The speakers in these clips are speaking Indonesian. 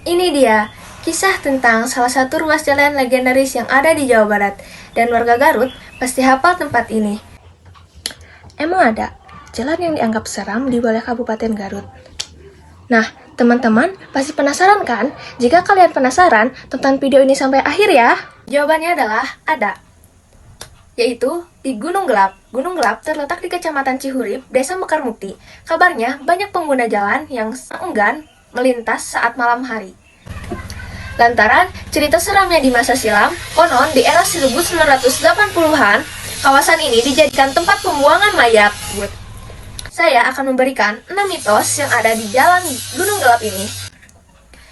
Ini dia, kisah tentang salah satu ruas jalan legendaris yang ada di Jawa Barat. Dan warga Garut pasti hafal tempat ini. Emang ada jalan yang dianggap seram di wilayah Kabupaten Garut? Nah, teman-teman pasti penasaran kan? Jika kalian penasaran, tonton video ini sampai akhir ya. Jawabannya adalah ada, yaitu di Gunung Gelap. Gunung Gelap terletak di Kecamatan Cihurip, Desa Mekarmukti. Kabarnya banyak pengguna jalan yang enggan melintas saat malam hari. Lantaran cerita seramnya di masa silam, konon di era 1980-an, kawasan ini dijadikan tempat pembuangan mayat. Saya akan memberikan 6 mitos yang ada di jalan Gunung Gelap ini.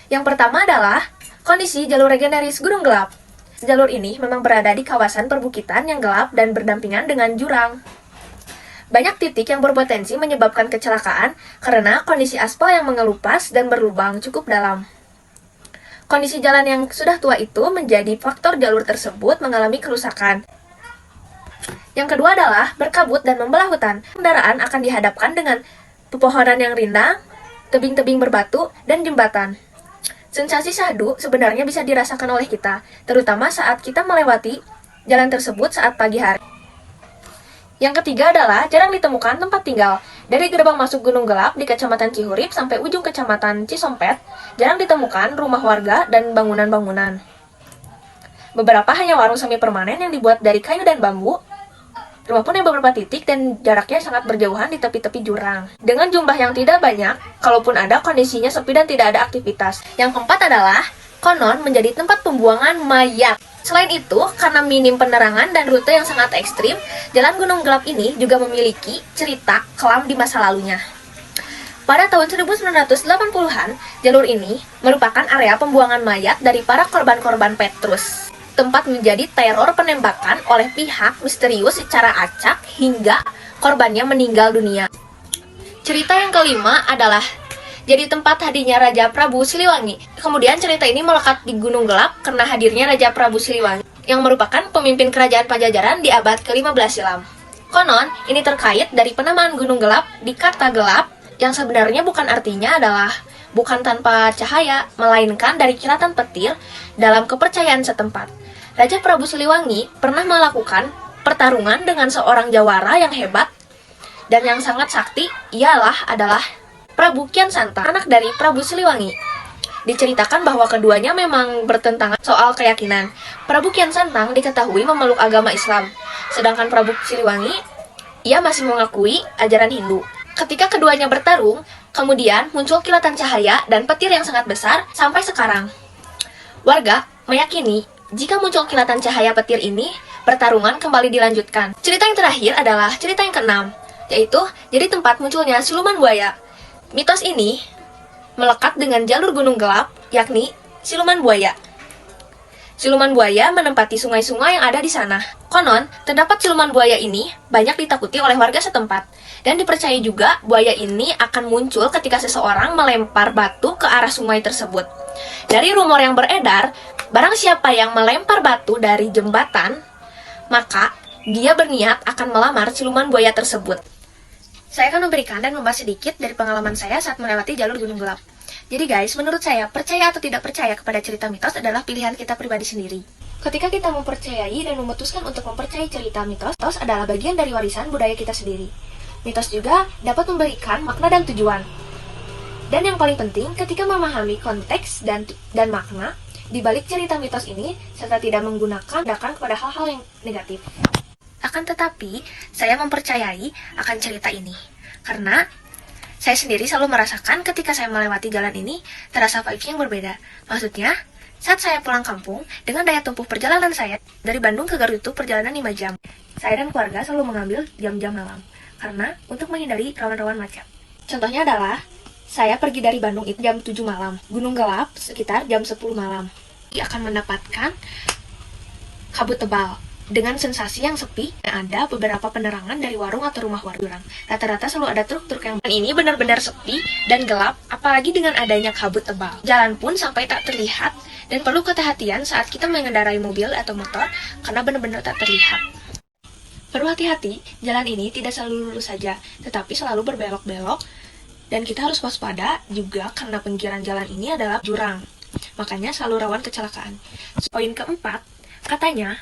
Yang pertama adalah kondisi jalur legendaris Gunung Gelap. Jalur ini memang berada di kawasan perbukitan yang gelap dan berdampingan dengan jurang. Banyak titik yang berpotensi menyebabkan kecelakaan karena kondisi aspal yang mengelupas dan berlubang cukup dalam. Kondisi jalan yang sudah tua itu menjadi faktor jalur tersebut mengalami kerusakan. Yang kedua adalah berkabut dan membelah hutan. Kendaraan akan dihadapkan dengan pepohonan yang rindang, tebing-tebing berbatu, dan jembatan. Sensasi syahdu sebenarnya bisa dirasakan oleh kita, terutama saat kita melewati jalan tersebut saat pagi hari. Yang ketiga adalah jarang ditemukan tempat tinggal. Dari gerbang masuk Gunung Gelap di Kecamatan Cihurip sampai ujung Kecamatan Cisompet, jarang ditemukan rumah warga dan bangunan-bangunan. Beberapa hanya warung semi permanen yang dibuat dari kayu dan bambu. Rumah pun yang beberapa titik dan jaraknya sangat berjauhan di tepi-tepi jurang. Dengan jumlah yang tidak banyak, kalaupun ada kondisinya sepi dan tidak ada aktivitas. Yang keempat adalah konon menjadi tempat pembuangan mayat. Selain itu, karena minim penerangan dan rute yang sangat ekstrim, jalan Gunung Gelap ini juga memiliki cerita kelam di masa lalunya. Pada tahun 1980-an, jalur ini merupakan area pembuangan mayat dari para korban-korban Petrus. Tempat menjadi teror penembakan oleh pihak misterius secara acak hingga korbannya meninggal dunia. Cerita yang kelima adalah jadi tempat hadirnya Raja Prabu Siliwangi. Kemudian cerita ini melekat di Gunung Gelap karena hadirnya Raja Prabu Siliwangi yang merupakan pemimpin kerajaan Pajajaran di abad ke-15 silam. Konon, ini terkait dari penamaan Gunung Gelap di kata gelap yang sebenarnya bukan artinya adalah bukan tanpa cahaya, melainkan dari kilatan petir dalam kepercayaan setempat. Raja Prabu Siliwangi pernah melakukan pertarungan dengan seorang jawara yang hebat dan yang sangat sakti, adalah Prabu Kian Santang, anak dari Prabu Siliwangi. Diceritakan bahwa keduanya memang bertentangan soal keyakinan. Prabu Kian Santang diketahui memeluk agama Islam, sedangkan Prabu Siliwangi, ia masih mengakui ajaran Hindu. Ketika keduanya bertarung, kemudian muncul kilatan cahaya dan petir yang sangat besar sampai sekarang. Warga meyakini jika muncul kilatan cahaya petir ini, pertarungan kembali dilanjutkan. Cerita yang terakhir adalah cerita yang keenam, yaitu jadi tempat munculnya siluman buaya. Mitos ini melekat dengan jalur Gunung Gelap, yakni siluman buaya. Siluman buaya menempati sungai-sungai yang ada di sana. Konon, terdapat siluman buaya ini banyak ditakuti oleh warga setempat. Dan dipercaya juga buaya ini akan muncul ketika seseorang melempar batu ke arah sungai tersebut. Dari rumor yang beredar, barang siapa yang melempar batu dari jembatan, maka dia berniat akan melamar siluman buaya tersebut. Saya akan memberikan dan membahas sedikit dari pengalaman saya saat melewati jalur Gunung Gelap. Jadi guys, menurut saya, percaya atau tidak percaya kepada cerita mitos adalah pilihan kita pribadi sendiri. Ketika kita mempercayai dan memutuskan untuk mempercayai cerita mitos adalah bagian dari warisan budaya kita sendiri. Mitos juga dapat memberikan makna dan tujuan. Dan yang paling penting, ketika memahami konteks dan makna di balik cerita mitos ini, serta tidak menggunakan tindakan kepada hal-hal yang negatif. Akan tetapi, saya mempercayai akan cerita ini. Karena saya sendiri selalu merasakan ketika saya melewati jalan ini, terasa vibes yang berbeda. Maksudnya, saat saya pulang kampung, dengan daya tempuh perjalanan saya, dari Bandung ke Garut itu perjalanan 5 jam. Saya dan keluarga selalu mengambil jam-jam malam, karena untuk menghindari rawan-rawan macet. Contohnya adalah, saya pergi dari Bandung itu jam 7 malam, Gunung Gelap sekitar jam 10 malam. Ia akan mendapatkan kabut tebal, dengan sensasi yang sepi, ada beberapa penerangan dari warung atau rumah warga. Rata-rata selalu ada truk-truk yang ini benar-benar sepi dan gelap, apalagi dengan adanya kabut tebal. Jalan pun sampai tak terlihat dan perlu kehati-hatian saat kita mengendarai mobil atau motor karena benar-benar tak terlihat. Perlu hati-hati, jalan ini tidak selalu lurus saja, tetapi selalu berbelok-belok dan kita harus waspada juga karena pinggiran jalan ini adalah jurang. makanya selalu rawan kecelakaan. Poin keempat, katanya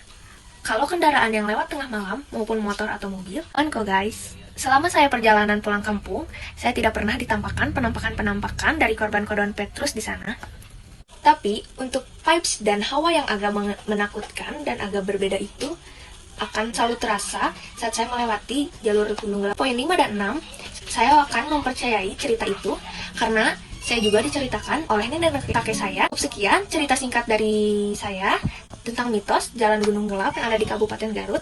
kalau kendaraan yang lewat tengah malam maupun motor atau mobil, kok guys. Selama saya perjalanan pulang kampung, saya tidak pernah ditampakkan penampakan-penampakan dari korban-korban Petrus di sana. Tapi untuk vibes dan hawa yang agak menakutkan dan agak berbeda itu akan selalu terasa saat saya melewati jalur Gunung Gelap. Poin 5 dan 6, saya akan mempercayai cerita itu karena saya juga diceritakan oleh nenek dan kakek saya. Sekian cerita singkat dari saya tentang mitos Jalan Gunung Gelap yang ada di Kabupaten Garut.